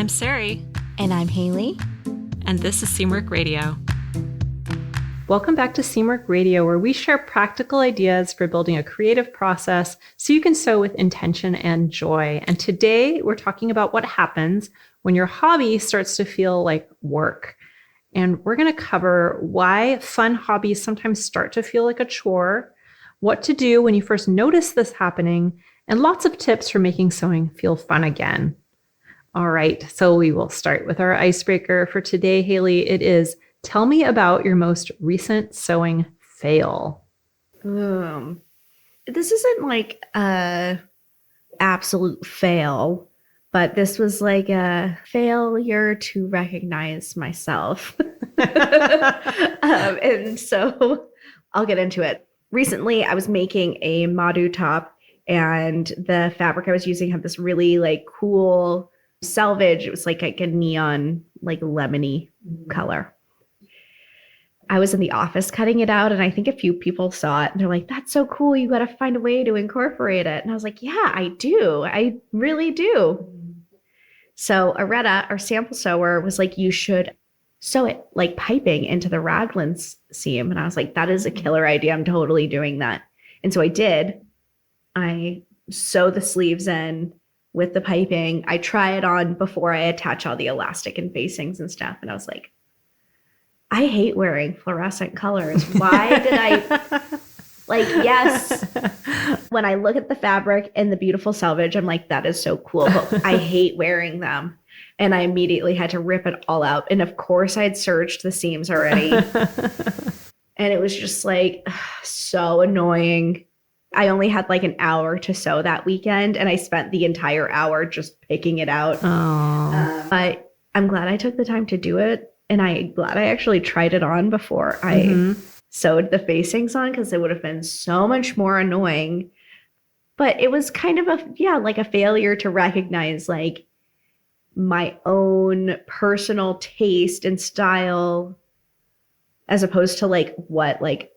I'm Sarai. And I'm Haley. And this is Seamwork Radio. Welcome back to Seamwork Radio, where we share practical ideas for building a creative process so you can sew with intention and joy. And today we're talking about what happens when your hobby starts to feel like work. And we're going to cover why fun hobbies sometimes start to feel like a chore, what to do when you first notice this happening, and lots of tips for making sewing feel fun again. All right, so we will start with our icebreaker for today, Haley. It is, tell me about your most recent sewing fail. This isn't like a absolute fail, but this was like a failure to recognize myself. And so I'll get into it. Recently, I was making a Madu top, and the fabric I was using had this really like cool selvage. It was like a neon, like lemony color. I was in the office cutting it out, and I think a few people saw it and they're like, that's so cool. You got to find a way to incorporate it. And I was like, yeah, I do. I really do. So Aretta, our sample sewer, was like, you should sew it like piping into the raglan seam. And I was like, that is a killer idea. I'm totally doing that. And so I did. I sew the sleeves in with the piping. I try it on before I attach all the elastic and facings and stuff. And I was like, I hate wearing fluorescent colors. Why did I like, yes. When I look at the fabric and the beautiful selvage, I'm like, that is so cool. But I hate wearing them. And I immediately had to rip it all out. And of course I'd serged the seams already. And it was just like so annoying. I only had like an hour to sew that weekend, and I spent the entire hour just picking it out. But I'm glad I took the time to do it, and I'm glad I actually tried it on before I sewed the facings on, because it would have been so much more annoying. But it was kind of like a failure to recognize like my own personal taste and style, as opposed to like what like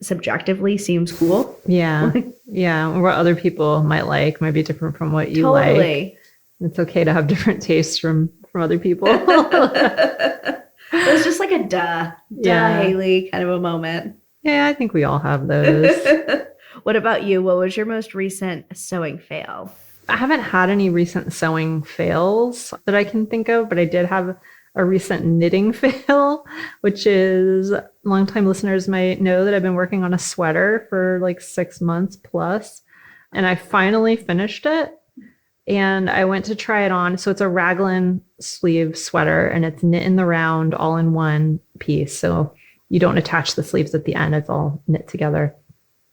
subjectively seems cool. Yeah. Yeah. Or what other people might be different from what you Totally. like. It's okay to have different tastes from other people. It was just like a duh, Haley kind of a moment. Yeah, I think we all have those. What about you? What was your most recent sewing fail? I haven't had any recent sewing fails that I can think of, but I did have a recent knitting fail, which is, longtime listeners might know that I've been working on a sweater for like 6 months plus, and I finally finished it. And I went to try it on. So it's a raglan sleeve sweater, and it's knit in the round all in one piece. So you don't attach the sleeves at the end. It's all knit together.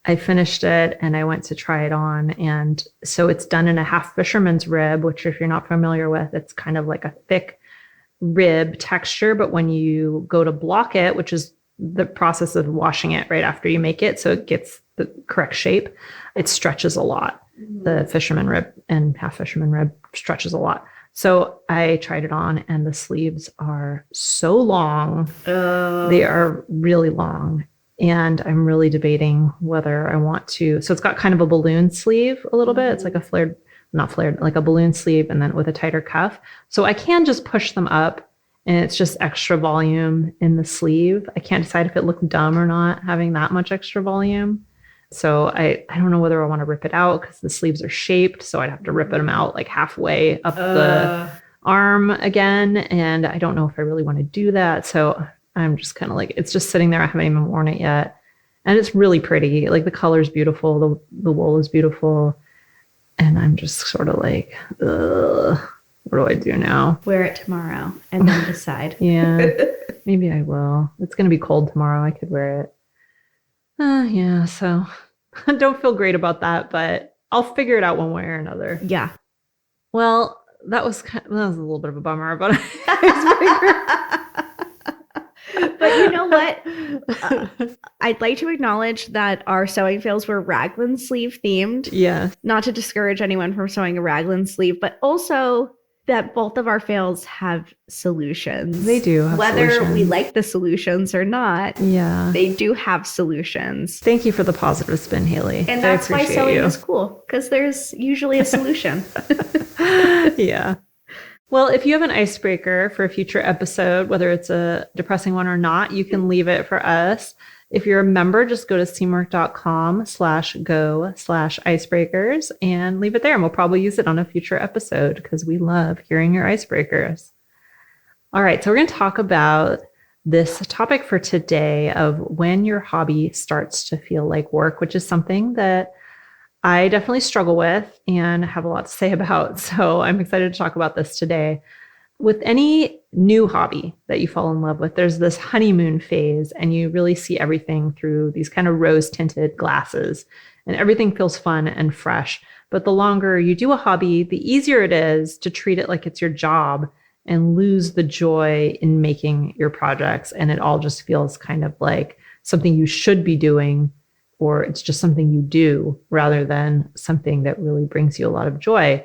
I finished it and I went to try it on. And so it's done in a half fisherman's rib, which if you're not familiar with, it's kind of like a thick rib texture. But when you go to block it, which is the process of washing it right after you make it, so it gets the correct shape, it stretches a lot. The fisherman rib and half fisherman rib stretches a lot. So I tried it on, and the sleeves are so long. They are really long. And I'm really debating whether I want to. So it's got kind of a balloon sleeve a little bit. It's like a not flared, like a balloon sleeve, and then with a tighter cuff. So I can just push them up, and it's just extra volume in the sleeve. I can't decide if it looked dumb or not having that much extra volume. So I don't know whether I want to rip it out, because the sleeves are shaped. So I'd have to rip them out like halfway up the arm again. And I don't know if I really want to do that. So I'm just kind of like, it's just sitting there. I haven't even worn it yet. And it's really pretty. Like the color's beautiful. The wool is beautiful. And I'm just sort of like, ugh, what do I do now? Wear it tomorrow and then decide. Yeah, maybe I will. It's going to be cold tomorrow. I could wear it. Yeah, so I don't feel great about that, but I'll figure it out one way or another. Yeah. Well, that was a little bit of a bummer, but But you know what? I'd like to acknowledge that our sewing fails were raglan sleeve themed. Yeah. Not to discourage anyone from sewing a raglan sleeve, but also that both of our fails have solutions. They do have Whether solutions. we like the solutions or not, Yeah. they do have solutions. Thank you for the positive spin, Haley. And that's why sewing is cool, because there's usually a solution. Yeah. Well, if you have an icebreaker for a future episode, whether it's a depressing one or not, you can leave it for us. If you're a member, just go to seamwork.com/go/icebreakers and leave it there. And we'll probably use it on a future episode because we love hearing your icebreakers. All right. So we're going to talk about this topic for today of when your hobby starts to feel like work, which is something that I definitely struggle with and have a lot to say about. So I'm excited to talk about this today. With any new hobby that you fall in love with, there's this honeymoon phase, and you really see everything through these kind of rose-tinted glasses, and everything feels fun and fresh. But the longer you do a hobby, the easier it is to treat it like it's your job and lose the joy in making your projects. And it all just feels kind of like something you should be doing, or it's just something you do rather than something that really brings you a lot of joy.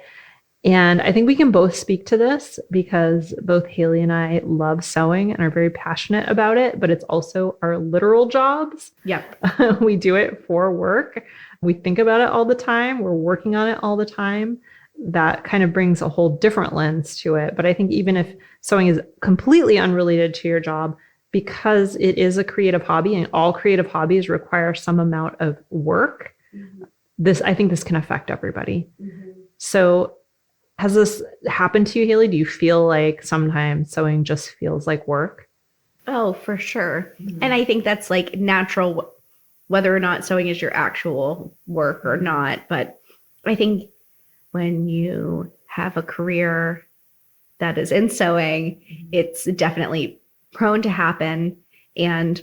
And I think we can both speak to this because both Haley and I love sewing and are very passionate about it, but it's also our literal jobs. Yep. We do it for work. We think about it all the time. We're working on it all the time. That kind of brings a whole different lens to it. But I think even if sewing is completely unrelated to your job, because it is a creative hobby and all creative hobbies require some amount of work, I think this can affect everybody. So has this happened to you, Haley? Do you feel like sometimes sewing just feels like work? Oh, for sure. And I think that's like natural, whether or not sewing is your actual work or not. But I think when you have a career that is in sewing, it's definitely prone to happen. And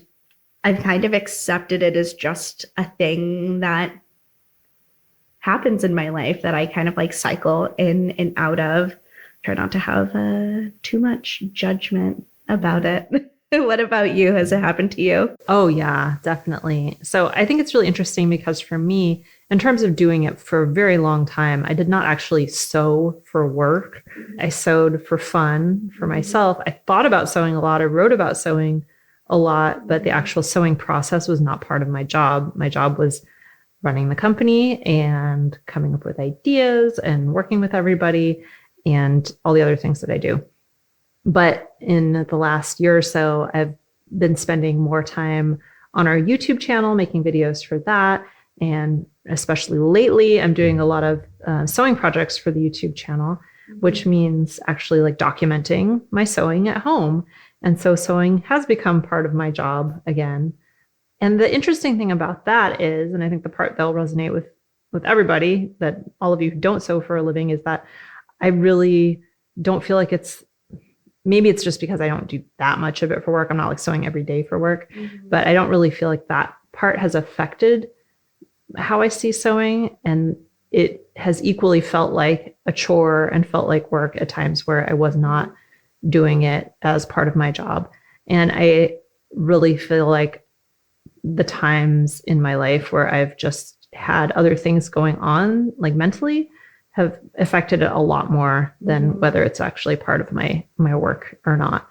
I've kind of accepted it as just a thing that happens in my life that I kind of like cycle in and out of. Try not to have too much judgment about it. What about you? Has it happened to you? Oh, yeah, definitely. So I think it's really interesting because for me, in terms of doing it for a very long time, I did not actually sew for work. I sewed for fun, for myself. I thought about sewing a lot. I wrote about sewing a lot, but the actual sewing process was not part of my job. My job was running the company and coming up with ideas and working with everybody and all the other things that I do. But in the last year or so, I've been spending more time on our YouTube channel, making videos for that. And especially lately, I'm doing a lot of sewing projects for the YouTube channel, which means actually like documenting my sewing at home. And so sewing has become part of my job again. And the interesting thing about that is, and I think the part that'll resonate with everybody, that all of you who don't sew for a living, is that I really don't feel like maybe it's just because I don't do that much of it for work. I'm not like sewing every day for work, but I don't really feel like that part has affected how I see sewing. And it has equally felt like a chore and felt like work at times where I was not doing it as part of my job. And I really feel like the times in my life where I've just had other things going on, like mentally, have affected it a lot more than whether it's actually part of my work or not.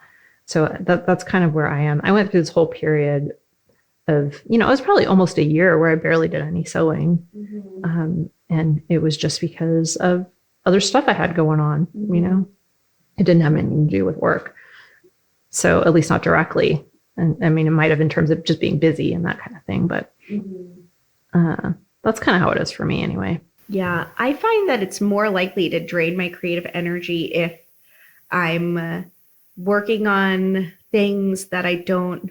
So that's kind of where I am. I went through this whole period of, it was probably almost a year where I barely did any sewing. And it was just because of other stuff I had going on, it didn't have anything to do with work. So at least not directly. And I mean, it might have in terms of just being busy and that kind of thing, but that's kind of how it is for me anyway. Yeah, I find that it's more likely to drain my creative energy if I'm working on things that I'm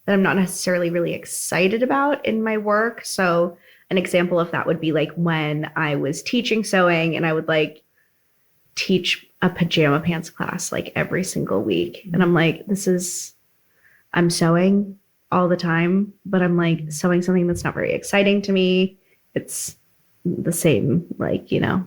not necessarily really excited about in my work. So an example of that would be like when I was teaching sewing and I would like teach a pajama pants class like every single week. And I'm like, I'm sewing all the time, but I'm like sewing something that's not very exciting to me. It's the same,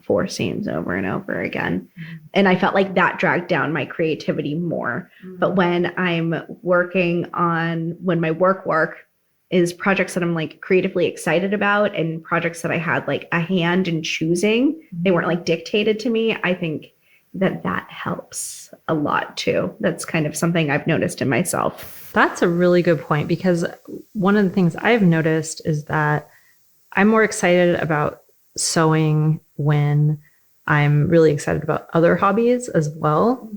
4 seams over and over again. And I felt like that dragged down my creativity more. But when I'm working on, when my work is projects that I'm like creatively excited about and projects that I had like a hand in choosing, they weren't like dictated to me. I think that helps a lot too. That's kind of something I've noticed in myself. That's a really good point, because one of the things I've noticed is that I'm more excited about sewing when I'm really excited about other hobbies as well.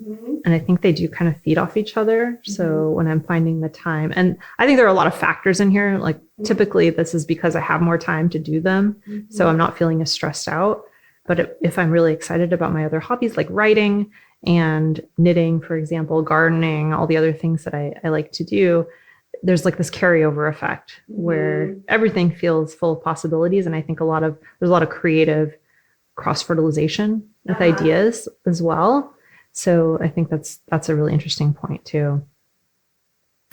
And I think they do kind of feed off each other. So when I'm finding the time, and I think there are a lot of factors in here, like typically this is because I have more time to do them. So I'm not feeling as stressed out. But if I'm really excited about my other hobbies, like writing and knitting, for example, gardening, all the other things that I like to do, there's like this carryover effect where everything feels full of possibilities. And I think there's a lot of creative cross-fertilization with ideas as well. So I think that's a really interesting point too.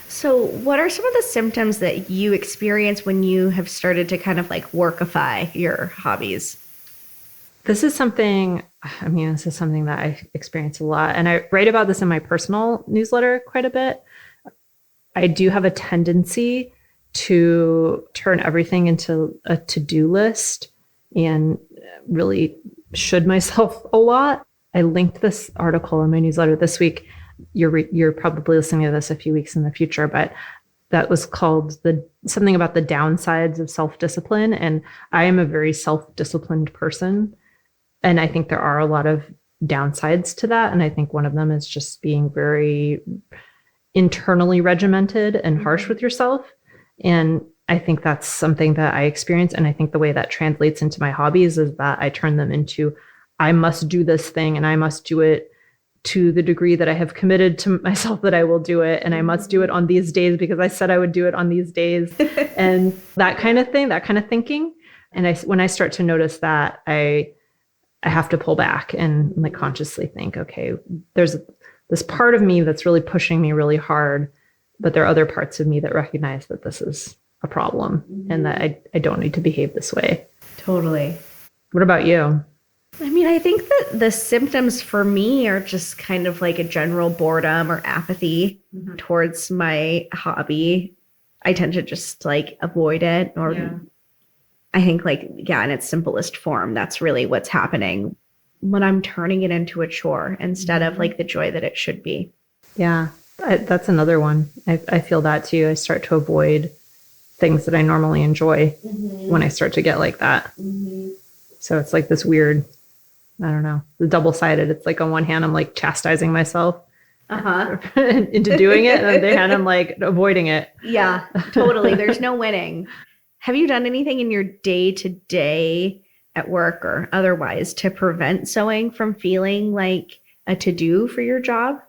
So what are some of the symptoms that you experience when you have started to kind of like workify your hobbies? This is something that I experience a lot. And I write about this in my personal newsletter quite a bit. I do have a tendency to turn everything into a to-do list and really should myself a lot. I linked this article in my newsletter this week. You're probably listening to this a few weeks in the future, but that was called something about the downsides of self-discipline. And I am a very self-disciplined person. And I think there are a lot of downsides to that. And I think one of them is just being very internally regimented and harsh with yourself. And I think that's something that I experience. And I think the way that translates into my hobbies is that I turn them into, I must do this thing and I must do it to the degree that I have committed to myself that I will do it. And I must do it on these days because I said I would do it on these days and that kind of thing, that kind of thinking. And when I start to notice that, I have to pull back and like consciously think, okay, there's this part of me that's really pushing me really hard, but there are other parts of me that recognize that this is a problem and that I don't need to behave this way. Totally. What about you? I mean, I think that the symptoms for me are just kind of like a general boredom or apathy towards my hobby. I tend to just like avoid it or I think like, in its simplest form, that's really what's happening when I'm turning it into a chore instead of like the joy that it should be. Yeah, that's another one. I feel that too. I start to avoid things that I normally enjoy when I start to get like that. So it's like this weird, I don't know, the double-sided. It's like on one hand, I'm like chastising myself into doing it. And on the other hand, I'm like avoiding it. Yeah, totally. There's no winning. Have you done anything in your day-to-day at work or otherwise to prevent sewing from feeling like a to-do for your job?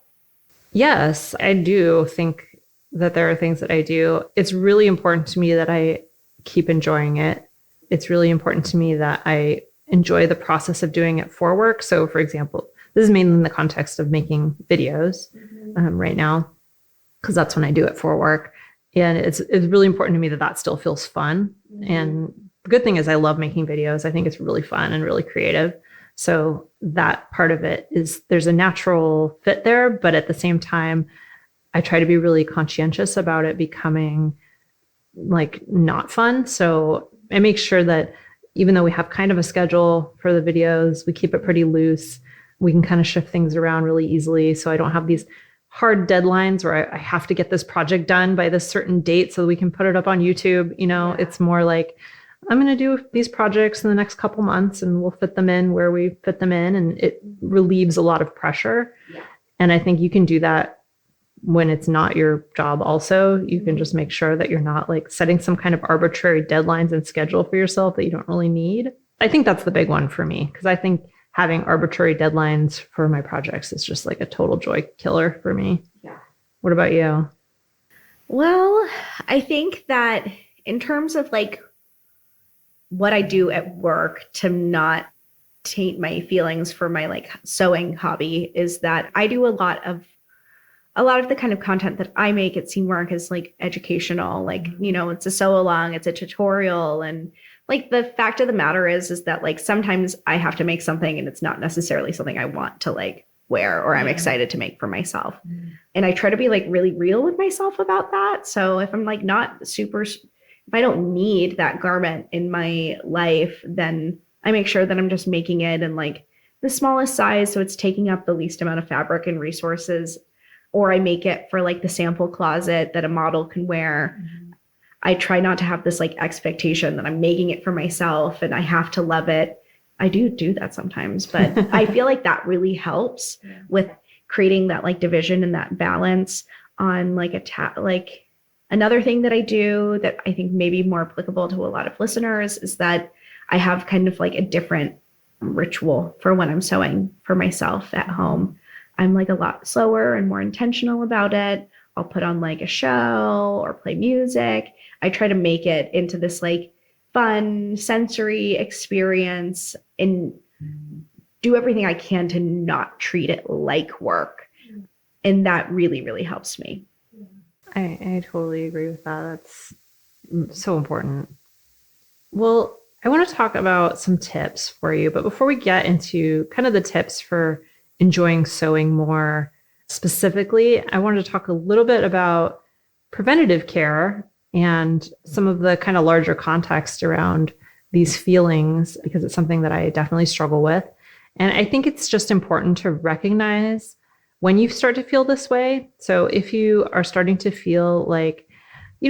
Yes, I do think that there are things that I do. It's really important to me that I keep enjoying it. It's really important to me that I enjoy the process of doing it for work. So for example, this is mainly in the context of making videos right now, because that's when I do it for work. And it's really important to me that that still feels fun. And the good thing is I love making videos. I think it's really fun and really creative. So that part of it is there's a natural fit there. But at the same time, I try to be really conscientious about it becoming like not fun. So I make sure that even though we have kind of a schedule for the videos, we keep it pretty loose. We can kind of shift things around really easily. So I don't have these hard deadlines where I have to get this project done by this certain date so we can put it up on YouTube. You know, It's more like, I'm going to do these projects in the next couple months and we'll fit them in where we fit them in. And it relieves a lot of pressure. Yeah. And I think you can do that when it's not your job also. You can just make sure that you're not like setting some kind of arbitrary deadlines and schedule for yourself that you don't really need. I think that's the big one for me, because I think having arbitrary deadlines for my projects is just like a total joy killer for me. Yeah. What about you? Well, I think that in terms of like what I do at work to not taint my feelings for my like sewing hobby is that I do a lot of the kind of content that I make at Seamwork is like educational, like, you know, it's a sew along, it's a tutorial. And like the fact of the matter is that like sometimes I have to make something and it's not necessarily something I want to like wear or I'm excited to make for myself. And I try to be like really real with myself about that. So if I'm like not super, if I don't need that garment in my life, then I make sure that I'm just making it in like the smallest size. So it's taking up the least amount of fabric and resources. Or I make it for like the sample closet that a model can wear. I try not to have this like expectation that I'm making it for myself and I have to love it. I do that sometimes, but I feel like that really helps with creating that like division and that balance on like like another thing that I do that I think may be more applicable to a lot of listeners is that I have kind of like a different ritual for when I'm sewing for myself at home. I'm like a lot slower and more intentional about it. I'll put on like a show or play music. I try to make it into this like fun sensory experience and do everything I can to not treat it like work. And that really, really helps me. I totally agree with that. That's so important. Well, I want to talk about some tips for you, but before we get into kind of the tips for enjoying sewing more specifically, I wanted to talk a little bit about preventative care and some of the kind of larger context around these feelings, because it's something that I definitely struggle with. And I think it's just important to recognize when you start to feel this way. So if you are starting to feel like,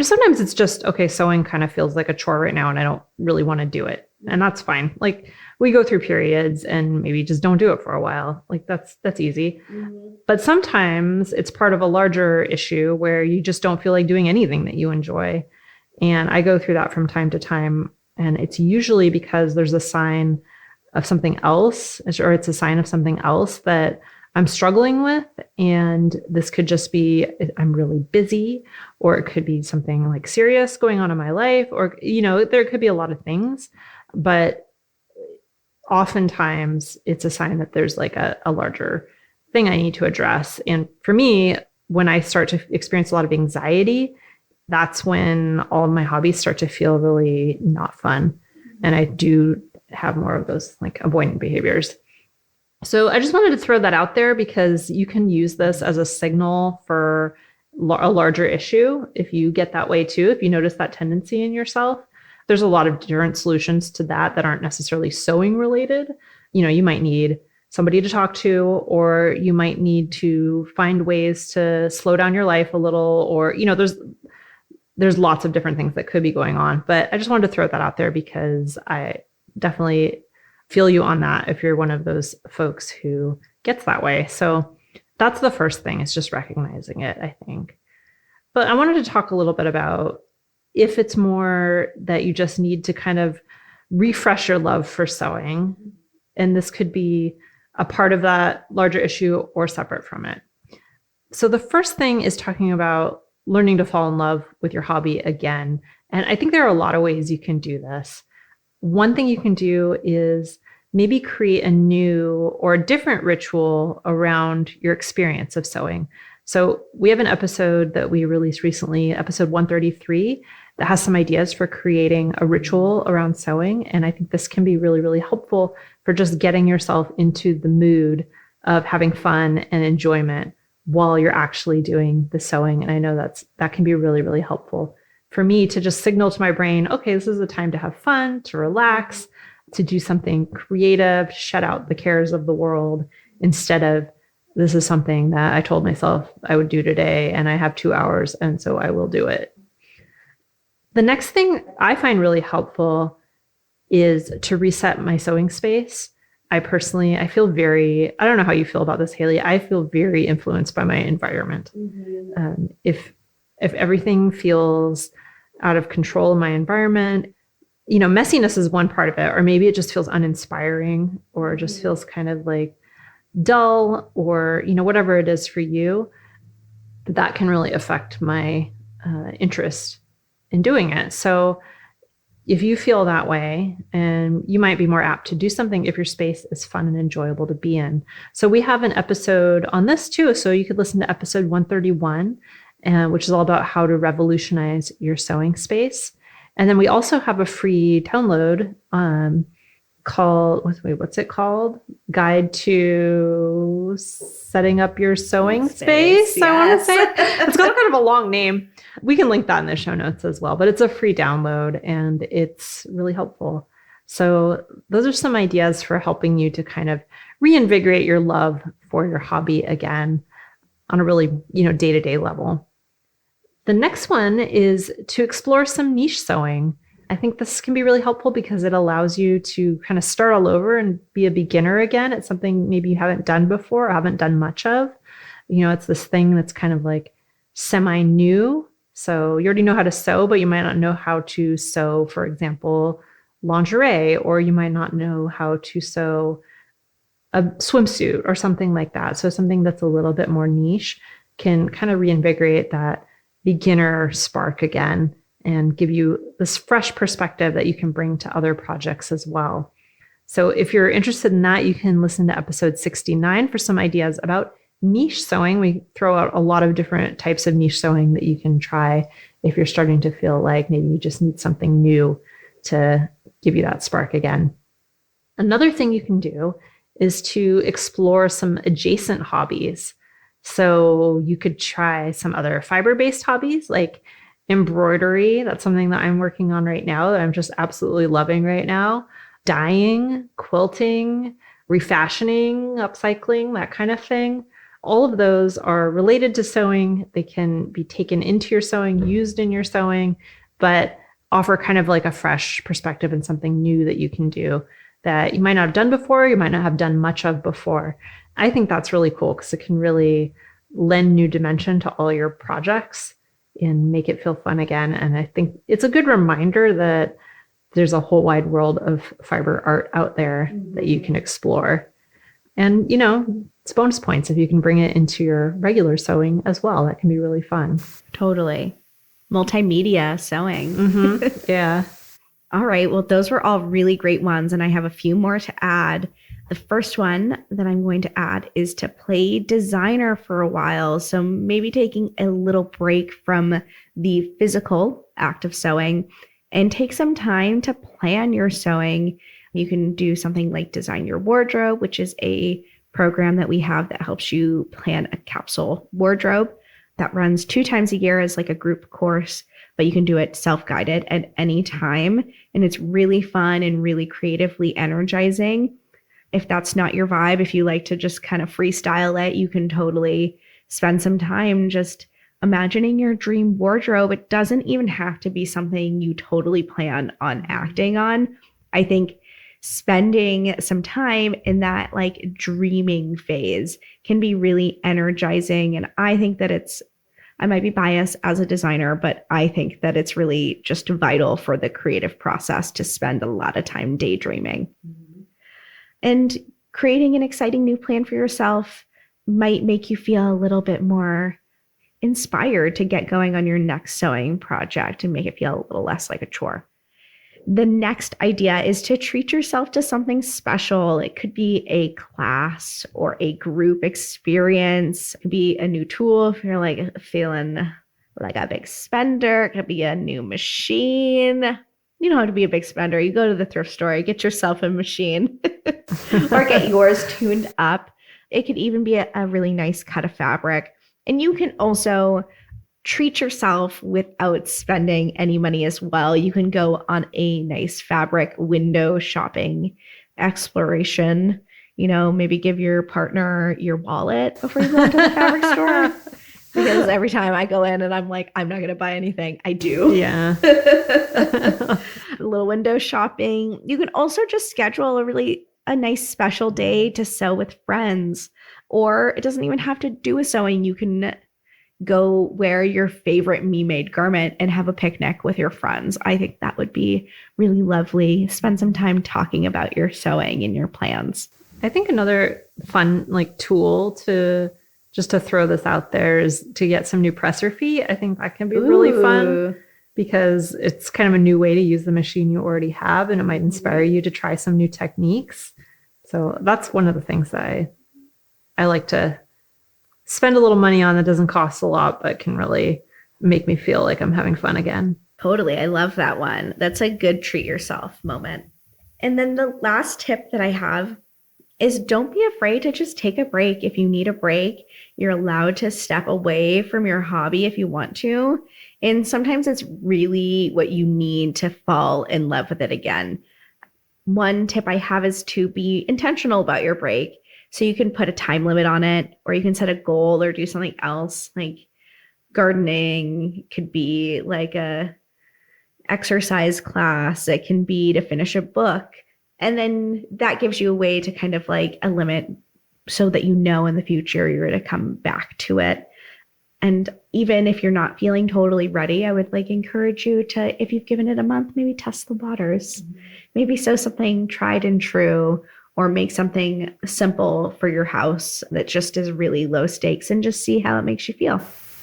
sometimes it's just, okay, sewing kind of feels like a chore right now and I don't really want to do it. And that's fine. Like we go through periods and maybe just don't do it for a while. Like that's easy. Mm-hmm. But sometimes it's part of a larger issue where you just don't feel like doing anything that you enjoy. And I go through that from time to time. And it's usually because there's a sign of something else, or it's a sign of something else that I'm struggling with. And this could just be, I'm really busy, or it could be something like serious going on in my life, or, there could be a lot of things, but oftentimes it's a sign that there's like a larger thing I need to address. And for me, when I start to experience a lot of anxiety, that's when all of my hobbies start to feel really not fun. And I do have more of those like avoidant behaviors. So I just wanted to throw that out there because you can use this as a signal for a larger issue. If you get that way too, if you notice that tendency in yourself, there's a lot of different solutions to that aren't necessarily sewing related. You might need somebody to talk to, or you might need to find ways to slow down your life a little, or, there's lots of different things that could be going on. But I just wanted to throw that out there because I definitely feel you on that if you're one of those folks who gets that way. So that's the first thing, is just recognizing it, I think. But I wanted to talk a little bit about if it's more that you just need to kind of refresh your love for sewing. And this could be a part of that larger issue or separate from it. So the first thing is talking about learning to fall in love with your hobby again. And I think there are a lot of ways you can do this. One thing you can do is maybe create a new or a different ritual around your experience of sewing. So we have an episode that we released recently, episode 133, that has some ideas for creating a ritual around sewing. And I think this can be really, really helpful for just getting yourself into the mood of having fun and enjoyment while you're actually doing the sewing. And I know that can be really, really helpful for me to just signal to my brain, okay, this is a time to have fun, to relax, to do something creative, shut out the cares of the world, instead of this is something that I told myself I would do today and I have 2 hours and so I will do it. The next thing I find really helpful is to reset my sewing space. I feel I don't know how you feel about this, Haley. I feel very influenced by my environment. Mm-hmm. If everything feels out of control in my environment, messiness is one part of it, or maybe it just feels uninspiring, or just feels kind of like dull, or, whatever it is for you, that can really affect my interest in doing it. So if you feel that way, and you might be more apt to do something if your space is fun and enjoyable to be in. So we have an episode on this too. So you could listen to episode 131, which is all about how to revolutionize your sewing space. And then we also have a free download called, what's it called? Guide to Setting Up Your Sewing Space. Yes. I want to say it's got kind of a long name. We can link that in the show notes as well, but it's a free download and it's really helpful. So those are some ideas for helping you to kind of reinvigorate your love for your hobby again on a really, day-to-day level. The next one is to explore some niche sewing. I think this can be really helpful because it allows you to kind of start all over and be a beginner again. It's something maybe you haven't done before or haven't done much of. It's this thing that's kind of like semi-new. So you already know how to sew, but you might not know how to sew, for example, lingerie, or you might not know how to sew a swimsuit or something like that. So something that's a little bit more niche can kind of reinvigorate that beginner spark again and give you this fresh perspective that you can bring to other projects as well. So if you're interested in that, you can listen to episode 69 for some ideas about niche sewing. We throw out a lot of different types of niche sewing that you can try if you're starting to feel like maybe you just need something new to give you that spark again. Another thing you can do is to explore some adjacent hobbies. So you could try some other fiber-based hobbies like embroidery. That's something that I'm working on right now that I'm just absolutely loving right now. Dyeing, quilting, refashioning, upcycling, that kind of thing. All of those are related to sewing. They can be taken into your sewing, used in your sewing, but offer kind of like a fresh perspective and something new that you can do that you might not have done before, you might not have done much of before. I think that's really cool because it can really lend new dimension to all your projects and make it feel fun again. And I think it's a good reminder that there's a whole wide world of fiber art out there that you can explore. And, it's bonus points if you can bring it into your regular sewing as well. That can be really fun. Totally. Multimedia sewing. Mm-hmm. Yeah. All right. Well, those were all really great ones. And I have a few more to add. The first one that I'm going to add is to play designer for a while. So maybe taking a little break from the physical act of sewing and take some time to plan your sewing. You can do something like Design Your Wardrobe, which is a program that we have that helps you plan a capsule wardrobe that runs 2 times a year as like a group course, but you can do it self-guided at any time. And it's really fun and really creatively energizing. If that's not your vibe, if you like to just kind of freestyle it, you can totally spend some time just imagining your dream wardrobe. It doesn't even have to be something you totally plan on acting on. I think spending some time in that like dreaming phase can be really energizing. And I think that I might be biased as a designer, but I think that it's really just vital for the creative process to spend a lot of time daydreaming. And creating an exciting new plan for yourself might make you feel a little bit more inspired to get going on your next sewing project and make it feel a little less like a chore. The next idea is to treat yourself to something special. It could be a class or a group experience. It could be a new tool if you're like feeling like a big spender. It could be a new machine. You don't have to be a big spender. You go to the thrift store, you get yourself a machine or get yours tuned up. It could even be a really nice cut of fabric. And you can also treat yourself without spending any money as well. You can go on a nice fabric window shopping exploration. Maybe give your partner your wallet before you go into the fabric store. Because every time I go in and I'm like, I'm not going to buy anything, I do. Yeah. A little window shopping. You can also just schedule a nice special day to sew with friends. Or it doesn't even have to do with sewing. You can go wear your favorite me-made garment and have a picnic with your friends. I think that would be really lovely. Spend some time talking about your sewing and your plans. I think another fun tool to throw this out there is to get some new presser feet. I think that can be really fun because it's kind of a new way to use the machine you already have, and it might inspire you to try some new techniques. So that's one of the things that I like to spend a little money on that doesn't cost a lot, but can really make me feel like I'm having fun again. Totally. I love that one. That's a good treat yourself moment. And then the last tip that I have is don't be afraid to just take a break. If you need a break, you're allowed to step away from your hobby if you want to. And sometimes it's really what you need to fall in love with it again. One tip I have is to be intentional about your break. So you can put a time limit on it, or you can set a goal or do something else. Like gardening could be like a exercise class. It can be to finish a book. And then that gives you a way to kind of like a limit so that you know in the future you're going to come back to it. And even if you're not feeling totally ready, I would like encourage you to, if you've given it a month, maybe test the waters. Maybe sew something tried and true, or make something simple for your house that just is really low stakes, and just see how it makes you feel.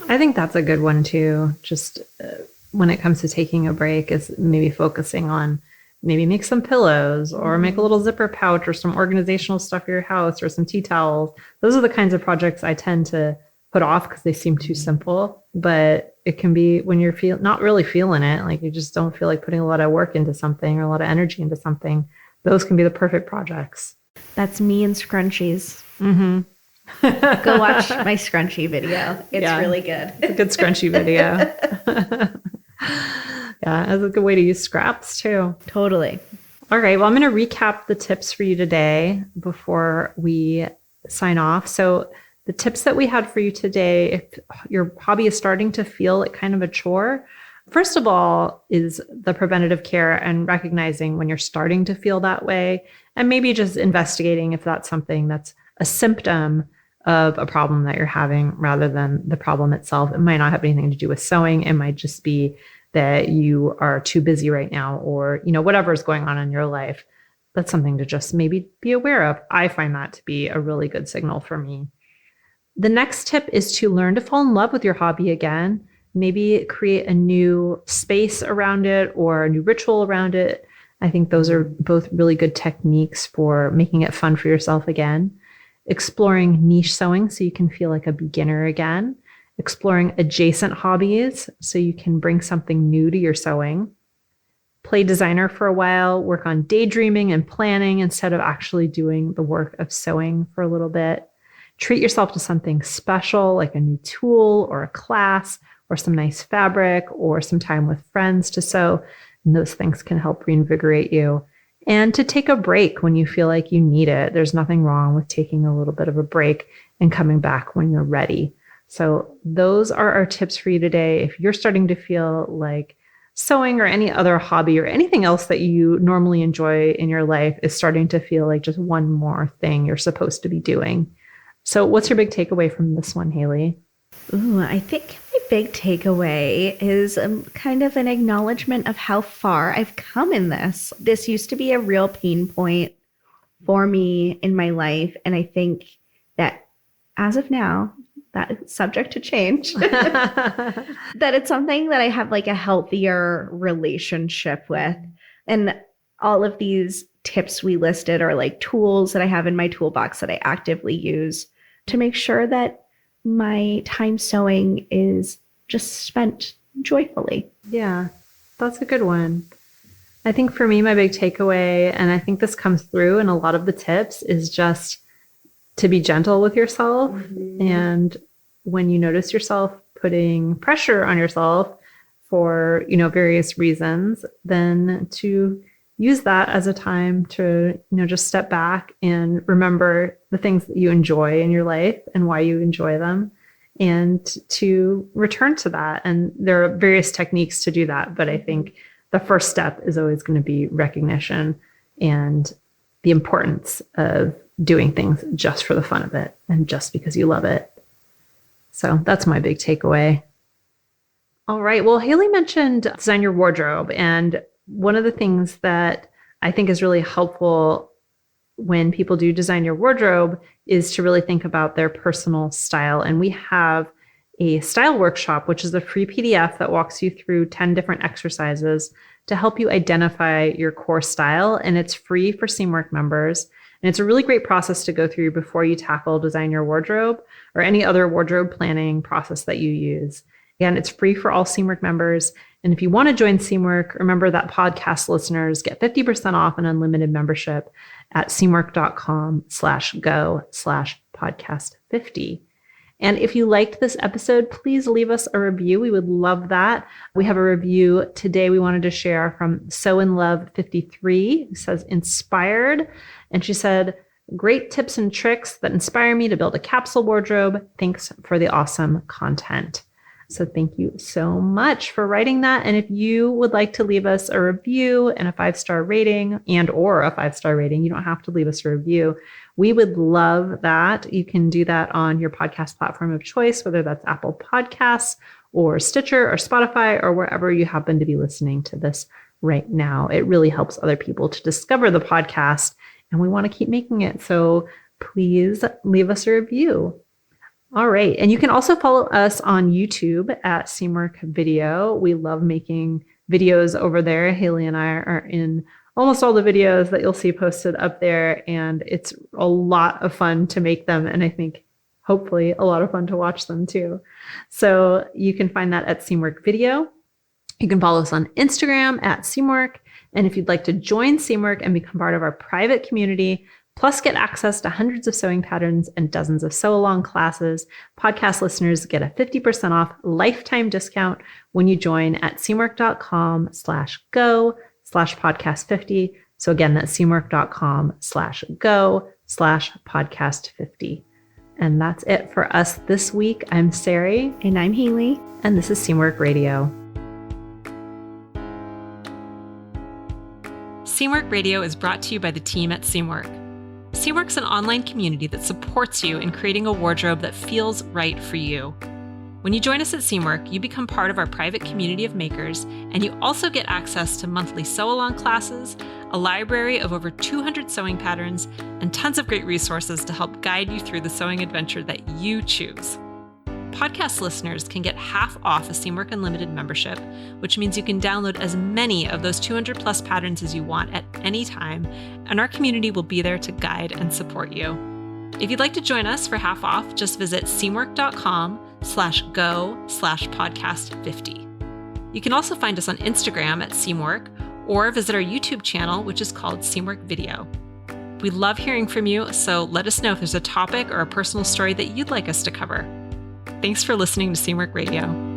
I think that's a good one too. Just when it comes to taking a break, is maybe focusing on maybe make some pillows, or make a little zipper pouch, or some organizational stuff for your house, or some tea towels. Those are the kinds of projects I tend to put off because they seem too simple. But it can be when you're not really feeling it, like you just don't feel like putting a lot of work into something or a lot of energy into something. Those can be the perfect projects. That's me and scrunchies. Mm-hmm. Go watch my scrunchie video. It's really good. It's a good scrunchie video. Yeah, it's a good way to use scraps too. Totally. All right. Well, I'm going to recap the tips for you today before we sign off. So the tips that we had for you today, if your hobby is starting to feel like kind of a chore, first of all is the preventative care and recognizing when you're starting to feel that way, and maybe just investigating if that's something that's a symptom of a problem that you're having rather than the problem itself. It might not have anything to do with sewing. It might just be that you are too busy right now, or, whatever is going on in your life. That's something to just maybe be aware of. I find that to be a really good signal for me. The next tip is to learn to fall in love with your hobby again. Maybe create a new space around it or a new ritual around it. I think those are both really good techniques for making it fun for yourself again. Exploring niche sewing so you can feel like a beginner again. Exploring adjacent hobbies so you can bring something new to your sewing. Play designer for a while, work on daydreaming and planning instead of actually doing the work of sewing for a little bit. Treat yourself to something special like a new tool or a class or some nice fabric or some time with friends to sew. And those things can help reinvigorate you. And to take a break when you feel like you need it. There's nothing wrong with taking a little bit of a break and coming back when you're ready. So those are our tips for you today. If you're starting to feel like sewing or any other hobby or anything else that you normally enjoy in your life is starting to feel like just one more thing you're supposed to be doing. So what's your big takeaway from this one, Haley? Ooh, I think my big takeaway is kind of an acknowledgement of how far I've come in this. This used to be a real pain point for me in my life. And I think that as of now, that is subject to change, that it's something that I have like a healthier relationship with. And all of these tips we listed are like tools that I have in my toolbox that I actively use to make sure that my time sewing is just spent joyfully. Yeah, that's a good one. I think for me, my big takeaway, and I think this comes through in a lot of the tips, is just to be gentle with yourself. And when you notice yourself putting pressure on yourself for, various reasons, then to use that as a time to, just step back and remember the things that you enjoy in your life and why you enjoy them, and to return to that. And there are various techniques to do that. But I think the first step is always going to be recognition and the importance of doing things just for the fun of it and just because you love it. So that's my big takeaway. All right. Well, Haley mentioned design your wardrobe. And one of the things that I think is really helpful when people do design your wardrobe is to really think about their personal style. And we have a style workshop, which is a free PDF that walks you through 10 different exercises to help you identify your core style. And it's free for Seamwork members. And it's a really great process to go through before you tackle design your wardrobe or any other wardrobe planning process that you use. Again, it's free for all Seamwork members. And if you want to join Seamwork, remember that podcast listeners get 50% off an unlimited membership at seamwork.com/go/podcast50. And if you liked this episode, please leave us a review. We would love that. We have a review today we wanted to share from So in Love 53, who says, inspired. And she said, great tips and tricks that inspire me to build a capsule wardrobe. Thanks for the awesome content. So thank you so much for writing that. And if you would like to leave us a review and a 5-star rating or a 5-star rating, you don't have to leave us a review. We would love that. You can do that on your podcast platform of choice, whether that's Apple Podcasts or Stitcher or Spotify or wherever you happen to be listening to this right now. It really helps other people to discover the podcast, and we want to keep making it. So please leave us a review. All right. And you can also follow us on YouTube at Seamwork Video. We love making videos over there. Haley and I are in almost all the videos that you'll see posted up there, and it's a lot of fun to make them. And I think hopefully a lot of fun to watch them too. So you can find that at Seamwork Video. You can follow us on Instagram at Seamwork. And if you'd like to join Seamwork and become part of our private community, plus get access to hundreds of sewing patterns and dozens of sew-along classes, podcast listeners get a 50% off lifetime discount when you join at seamwork.com/go/podcast50. So again, that's seamwork.com/go/podcast50. And that's it for us this week. I'm Sarai. And I'm Haley. And this is Seamwork Radio. Seamwork Radio is brought to you by the team at Seamwork. Seamwork's an online community that supports you in creating a wardrobe that feels right for you. When you join us at Seamwork, you become part of our private community of makers, and you also get access to monthly sew-along classes, a library of over 200 sewing patterns, and tons of great resources to help guide you through the sewing adventure that you choose. Podcast listeners can get half off a Seamwork Unlimited membership, which means you can download as many of those 200 plus patterns as you want at any time, and our community will be there to guide and support you. If you'd like to join us for half off, just visit seamwork.com/go/podcast50. You can also find us on Instagram at Seamwork, or visit our YouTube channel, which is called Seamwork Video. We love hearing from you, so let us know if there's a topic or a personal story that you'd like us to cover. Thanks for listening to Seamwork Radio.